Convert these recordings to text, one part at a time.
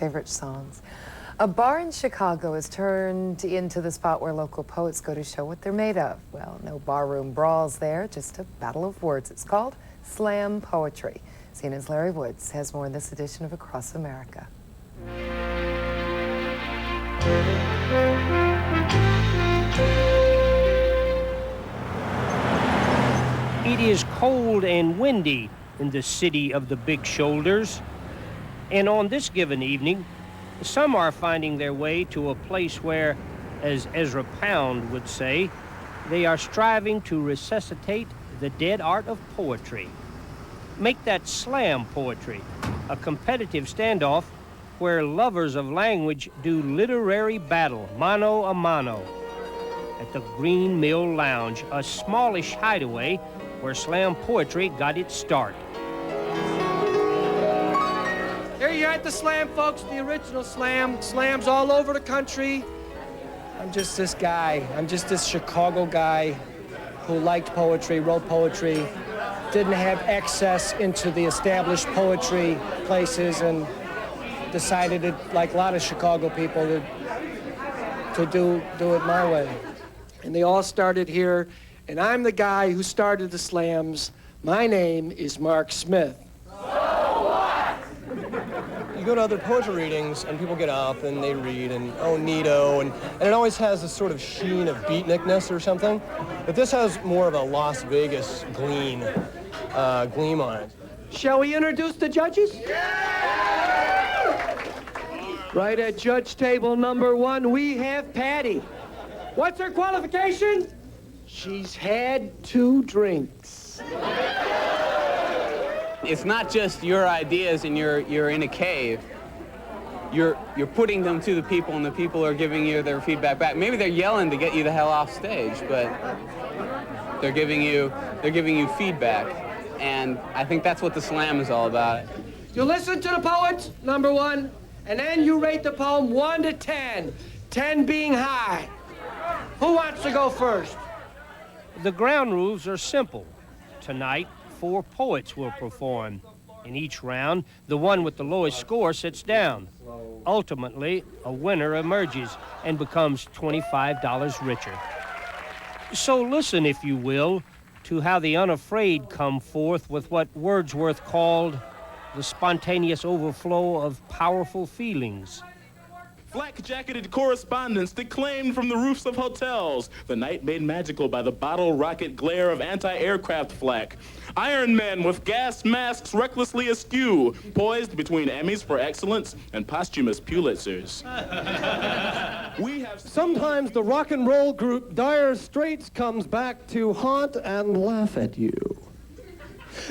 favorite songs. A bar in Chicago has turned into the spot where local poets go to show what they're made of. Well, no barroom brawls there, just a battle of words. It's called slam poetry. CNN's Larry Woods has more in this edition of Across America. It is cold and windy in the city of the big shoulders. And on this given evening, some are finding their way to a place where, as Ezra Pound would say, they are striving to resuscitate the dead art of poetry. Make that slam poetry, a competitive standoff where lovers of language do literary battle, mano a mano. At the Green Mill Lounge, a smallish hideaway where slam poetry got its start. Here you're at the slam, folks, the original slam. Slams all over the country. I'm just this guy. I'm just this Chicago guy who liked poetry, wrote poetry, didn't have access into the established poetry places, and decided, like a lot of Chicago people, to do it my way. And they all started here, and I'm the guy who started the slams. My name is Marc Smith. You go to other poetry readings, and people get up, and they read, and oh, neato, and it always has this sort of sheen of beatnikness or something. But this has more of a Las Vegas gleam on it. Shall we introduce the judges? Right at judge table number 1, we have Patty. What's her qualification? She's had 2 drinks. It's not just your ideas and you're in a cave. You're putting them to the people, and the people are giving you their feedback back. Maybe they're yelling to get you the hell off stage, but they're giving you feedback. And I think that's what the slam is all about. You listen to the poet, number 1, and then you rate the poem 1 to 10, 10 being high. Who wants to go first? The ground rules are simple. Tonight, 4 poets will perform. In each round, the one with the lowest score sits down. Ultimately, a winner emerges and becomes $25 richer. So listen, if you will, to how the unafraid come forth with what Wordsworth called the spontaneous overflow of powerful feelings. Flak-jacketed correspondents declaimed from the roofs of hotels, the night made magical by the bottle rocket glare of anti-aircraft flak. Iron men with gas masks recklessly askew, poised between Emmys for excellence and posthumous Pulitzers. Sometimes the rock and roll group Dire Straits comes back to haunt and laugh at you.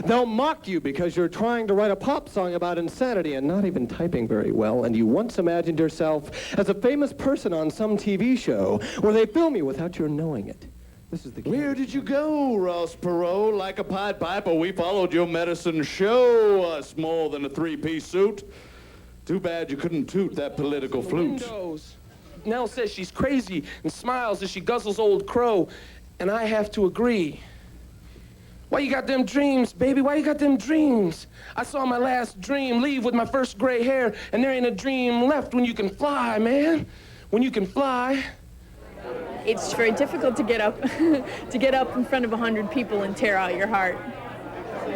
They'll mock you because you're trying to write a pop song about insanity and not even typing very well, and you once imagined yourself as a famous person on some TV show where they film you without your knowing it. This is the key. Where did you go, Ross Perot? Like a Pied Piper, we followed your medicine show, us more than a 3-piece suit. Too bad you couldn't toot that political flute. Windows. Nell says she's crazy and smiles as she guzzles Old Crow, and I have to agree. Why you got them dreams, baby? Why you got them dreams? I saw my last dream leave with my first gray hair, and there ain't a dream left when you can fly, man. When you can fly. It's very difficult to get up to get up in front of 100 people and tear out your heart,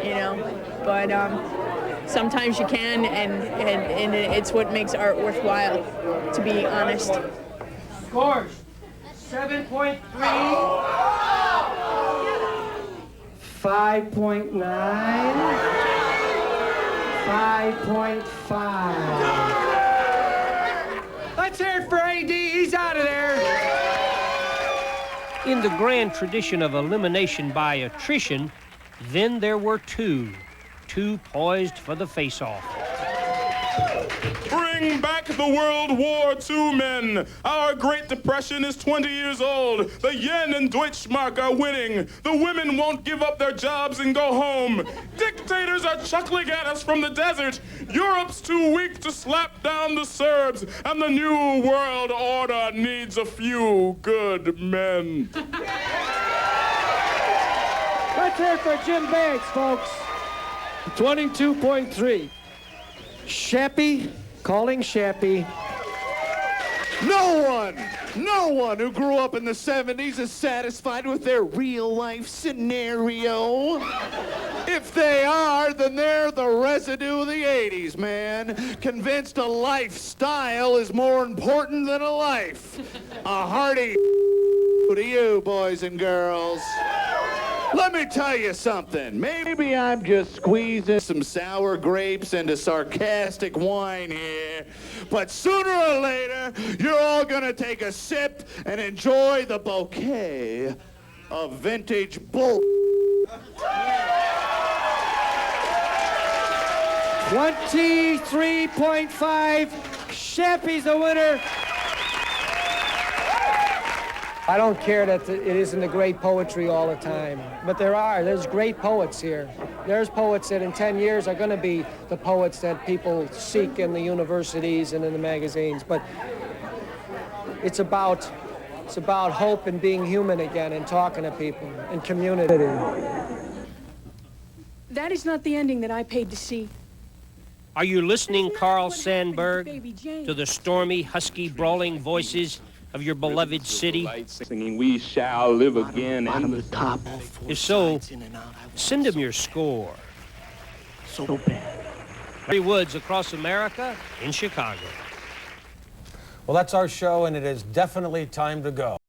you know. But sometimes you can, and it's what makes art worthwhile, to be honest. Scores: 7.3, 5.9, 5.5. Let's hear it for AD. He's out of there. In the grand tradition of elimination by attrition, then there were two poised for the face-off. Bring back the World War II men. Our Great Depression is 20 years old. The yen and Deutschmark are winning. The women won't give up their jobs and go home. Dictators are chuckling at us from the desert. Europe's too weak to slap down the Serbs, and the new world order needs a few good men. Let's hear it for Jim Banks, folks. 22.3. Shappy Calling Shappy. No one who grew up in the 70s is satisfied with their real-life scenario. If they are, then they're the residue of the 80s, man. Convinced a lifestyle is more important than a life. A hearty to you, boys and girls. Let me tell you something. Maybe I'm just squeezing some sour grapes into sarcastic wine here, but sooner or later, you're all gonna take a sip and enjoy the bouquet of vintage bull. 23.5. Shappy's the winner. I don't care that it isn't the great poetry all the time, but there's great poets here. There's poets that in 10 years are going to be the poets that people seek in the universities and in the magazines, but it's about hope and being human again and talking to people and community. That is not the ending that I paid to see. Are you listening, Carl What happened to Sandburg, Baby Jane? to the stormy, husky, brawling voices of your beloved city? Singing, we shall live again. And If so, send him your score. so bad. Larry Woods, Across America, in Chicago. Well, that's our show, and it is definitely time to go.